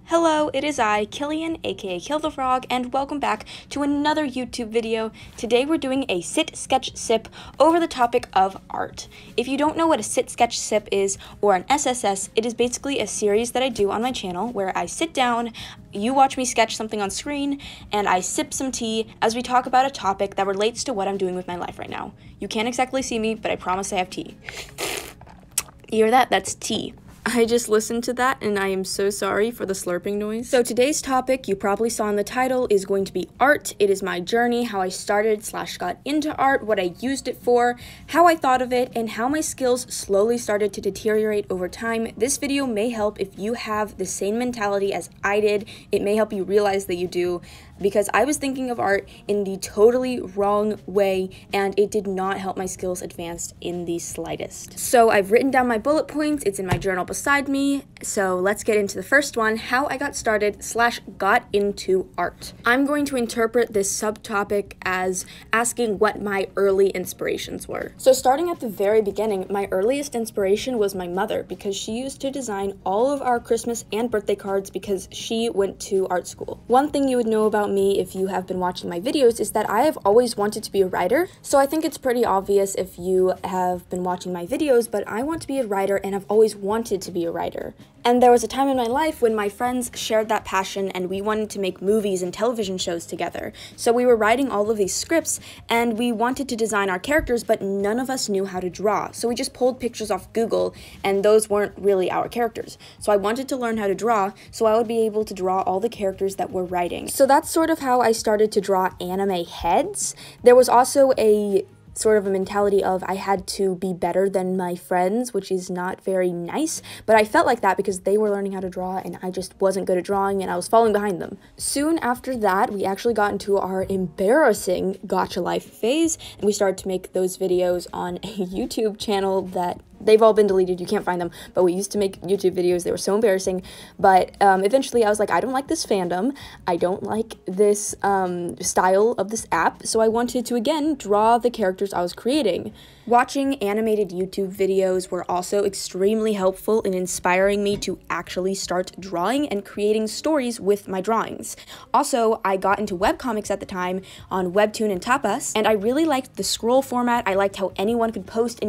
Hello, it is I, Killian, aka Kill the Frog, and welcome back to another YouTube video. Today we're doing a Sit+Sketch+Sip over the topic of art. If you don't know what a Sit+Sketch+Sip is, or an SSS, it is basically a series that I do on my channel where I sit down, you watch me sketch something on screen, and I sip some tea as we talk about a topic that relates to what I'm doing with my life right now. You can't exactly see me, but I promise I have tea. You hear that? That's tea. I just listened to that and I am so sorry for the slurping noise. So today's topic, you probably saw in the title, is going to be art. It is my journey, how I started/got into art, what I used it for, how I thought of it, and how my skills slowly started to deteriorate over time. This video may help if you have the same mentality as I did. It may help you realize that you do, because I was thinking of art in the totally wrong way, and it did not help my skills advance in the slightest. So I've written down my bullet points, it's in my journal beside me, so let's get into the first one, how I got started/got into art. I'm going to interpret this subtopic as asking what my early inspirations were. So starting at the very beginning, my earliest inspiration was my mother, because she used to design all of our Christmas and birthday cards because she went to art school. One thing you would know about me if you have been watching my videos is that I have always wanted to be a writer, so I think it's pretty obvious if you have been watching my videos, but I want to be a writer and I've always wanted to be a writer. And there was a time in my life when my friends shared that passion and we wanted to make movies and television shows together. So we were writing all of these scripts and we wanted to design our characters, but none of us knew how to draw. So we just pulled pictures off Google and those weren't really our characters. So I wanted to learn how to draw so I would be able to draw all the characters that we're writing. So that's sort of how I started to draw anime heads. There was also a sort of a mentality of I had to be better than my friends, which is not very nice, but I felt like that because they were learning how to draw and I just wasn't good at drawing and I was falling behind them. Soon after that, we actually got into our embarrassing gotcha life phase, and we started to make those videos on a YouTube channel that they've all been deleted, you can't find them, but we used to make YouTube videos, they were so embarrassing, but eventually I was like, I don't like this fandom, I don't like this style of this app, so I wanted to again draw the characters I was creating. Watching animated YouTube videos were also extremely helpful in inspiring me to actually start drawing and creating stories with my drawings. Also, I got into webcomics at the time on Webtoon and Tapas, and I really liked the scroll format. I liked how anyone could post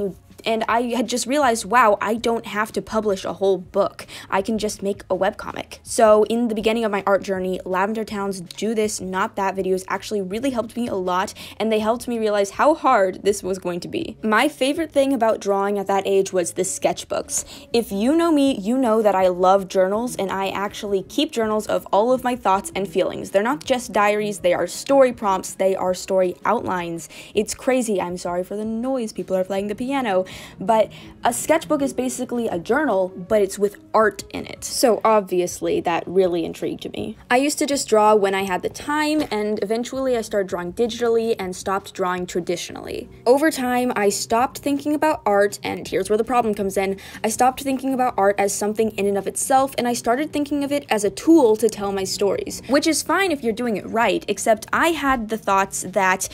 and I had just realized, wow, I don't have to publish a whole book. I can just make a webcomic. So in the beginning of my art journey, Lavender Town's Do This, Not That videos actually really helped me a lot, and they helped me realize how hard this was going to be. My favorite thing about drawing at that age was the sketchbooks. If you know me, you know that I love journals, and I actually keep journals of all of my thoughts and feelings. They're not just diaries, they are story prompts, they are story outlines. It's crazy, I'm sorry for the noise, people are playing the piano. But a sketchbook is basically a journal, but it's with art in it. So obviously that really intrigued me. I used to just draw when I had the time, and eventually I started drawing digitally and stopped drawing traditionally. Over time, I stopped thinking about art, and here's where the problem comes in. I stopped thinking about art as something in and of itself, and I started thinking of it as a tool to tell my stories, which is fine if you're doing it right, except I had the thoughts that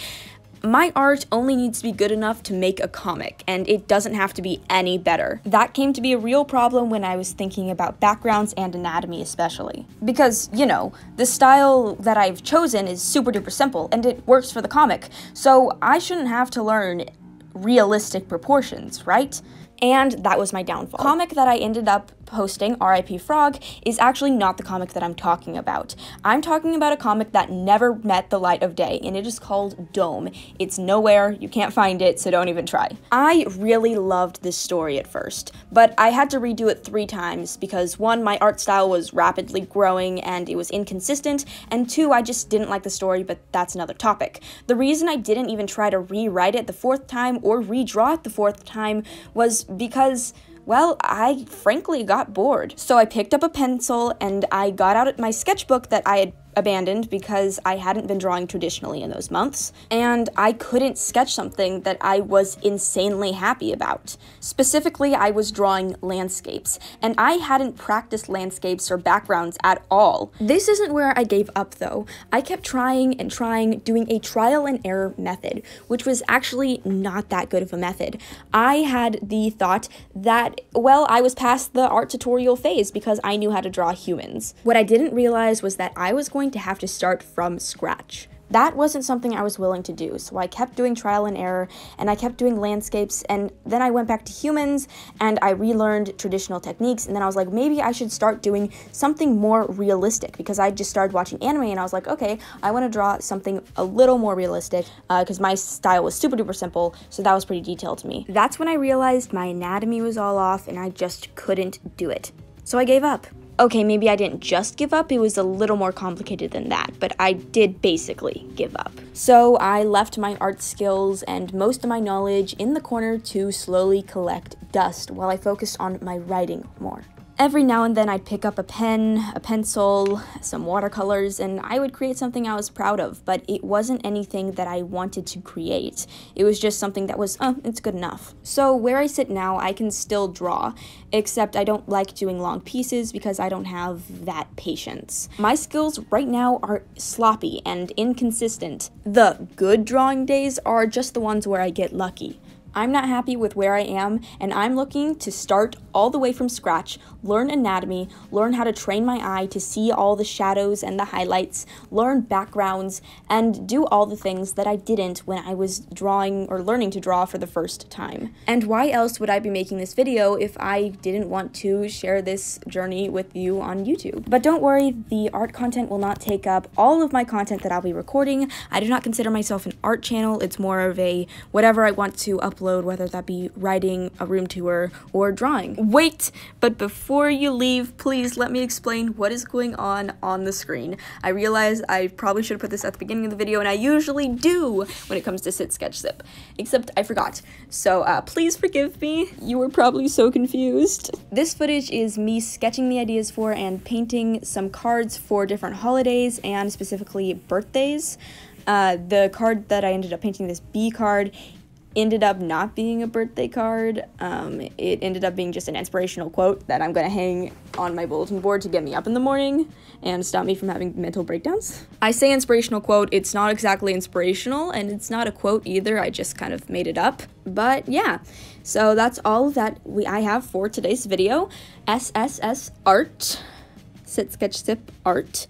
my art only needs to be good enough to make a comic, and it doesn't have to be any better. That came to be a real problem when I was thinking about backgrounds and anatomy especially. Because, you know, the style that I've chosen is super duper simple, and it works for the comic, so I shouldn't have to learn realistic proportions, right? And that was my downfall. The comic that I ended up posting, R.I.P. Frog, is actually not the comic that I'm talking about. I'm talking about a comic that never met the light of day, and it is called Dome. It's nowhere, you can't find it, so don't even try. I really loved this story at first, but I had to redo it 3 times because 1, my art style was rapidly growing and it was inconsistent, and 2, I just didn't like the story, but that's another topic. The reason I didn't even try to rewrite it the 4th time or redraw it the 4th time was because, well, I frankly got bored. So I picked up a pencil and I got out my sketchbook that I had abandoned because I hadn't been drawing traditionally in those months, and I couldn't sketch something that I was insanely happy about. Specifically, I was drawing landscapes, and I hadn't practiced landscapes or backgrounds at all. This isn't where I gave up though. I kept trying and trying, doing a trial and error method, which was actually not that good of a method. I had the thought that, well, I was past the art tutorial phase because I knew how to draw humans. What I didn't realize was that I was going to have to start from scratch. That wasn't something I was willing to do, so I kept doing trial and error, and I kept doing landscapes, and then I went back to humans, and I relearned traditional techniques, and then I was like, maybe I should start doing something more realistic, because I just started watching anime, and I was like, okay, I want to draw something a little more realistic, because my style was super duper simple, so that was pretty detailed to me. That's when I realized my anatomy was all off, and I just couldn't do it. So I gave up. Okay, maybe I didn't just give up, it was a little more complicated than that, but I did basically give up. So I left my art skills and most of my knowledge in the corner to slowly collect dust while I focused on my writing more. Every now and then I'd pick up a pen, a pencil, some watercolors, and I would create something I was proud of, but it wasn't anything that I wanted to create. It was just something that was, it's good enough. So where I sit now, I can still draw, except I don't like doing long pieces because I don't have that patience. My skills right now are sloppy and inconsistent. The good drawing days are just the ones where I get lucky. I'm not happy with where I am, and I'm looking to start all the way from scratch, learn anatomy, learn how to train my eye to see all the shadows and the highlights, learn backgrounds, and do all the things that I didn't when I was drawing or learning to draw for the first time. And why else would I be making this video if I didn't want to share this journey with you on YouTube? But don't worry, the art content will not take up all of my content that I'll be recording. I do not consider myself an art channel. It's more of a whatever I want to upload, whether that be writing, a room tour, or drawing. Wait, but before you leave, please let me explain what is going on the screen. I realize I probably should have put this at the beginning of the video, and I usually do when it comes to Sit, Sketch, Sip, except I forgot. So please forgive me. You were probably so confused. This footage is me sketching the ideas for and painting some cards for different holidays and specifically birthdays. The card that I ended up painting, this B card, ended up not being a birthday card. It ended up being just an inspirational quote that I'm gonna hang on my bulletin board to get me up in the morning and stop me from having mental breakdowns. I say inspirational quote, it's not exactly inspirational, and it's not a quote either, I just kind of made it up. But yeah, so that's all that I have for today's video. SSS art, Sit, Sketch, Sip art.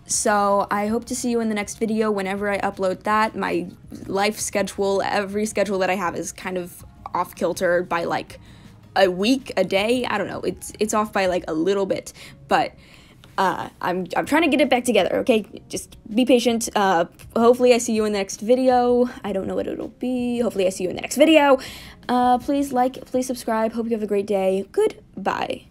So I hope to see you in the next video whenever I upload that. My life schedule, every schedule that I have is kind of off kilter by like a week, a day. I don't know. It's off by like a little bit, but I'm trying to get it back together. Okay, just be patient. Hopefully I see you in the next video. I don't know what it'll be. Hopefully I see you in the next video. Please like, please subscribe. Hope you have a great day. Goodbye.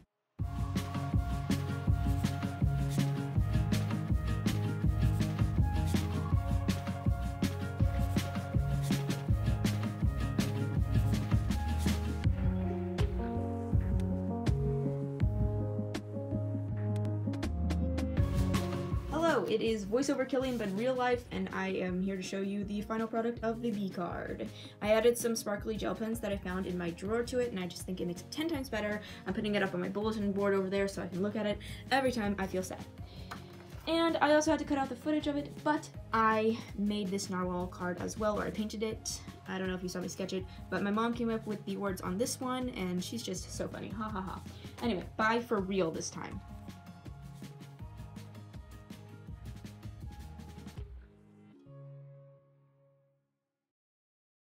Hello, it is voiceover Killian, but in real life, and I am here to show you the final product of the B card. I added some sparkly gel pens that I found in my drawer to it, and I just think it makes it 10 times better. I'm putting it up on my bulletin board over there so I can look at it every time I feel sad. And I also had to cut out the footage of it, but I made this narwhal card as well, or I painted it. I don't know if you saw me sketch it, but my mom came up with the words on this one, and she's just so funny, ha ha ha. Anyway, bye for real this time.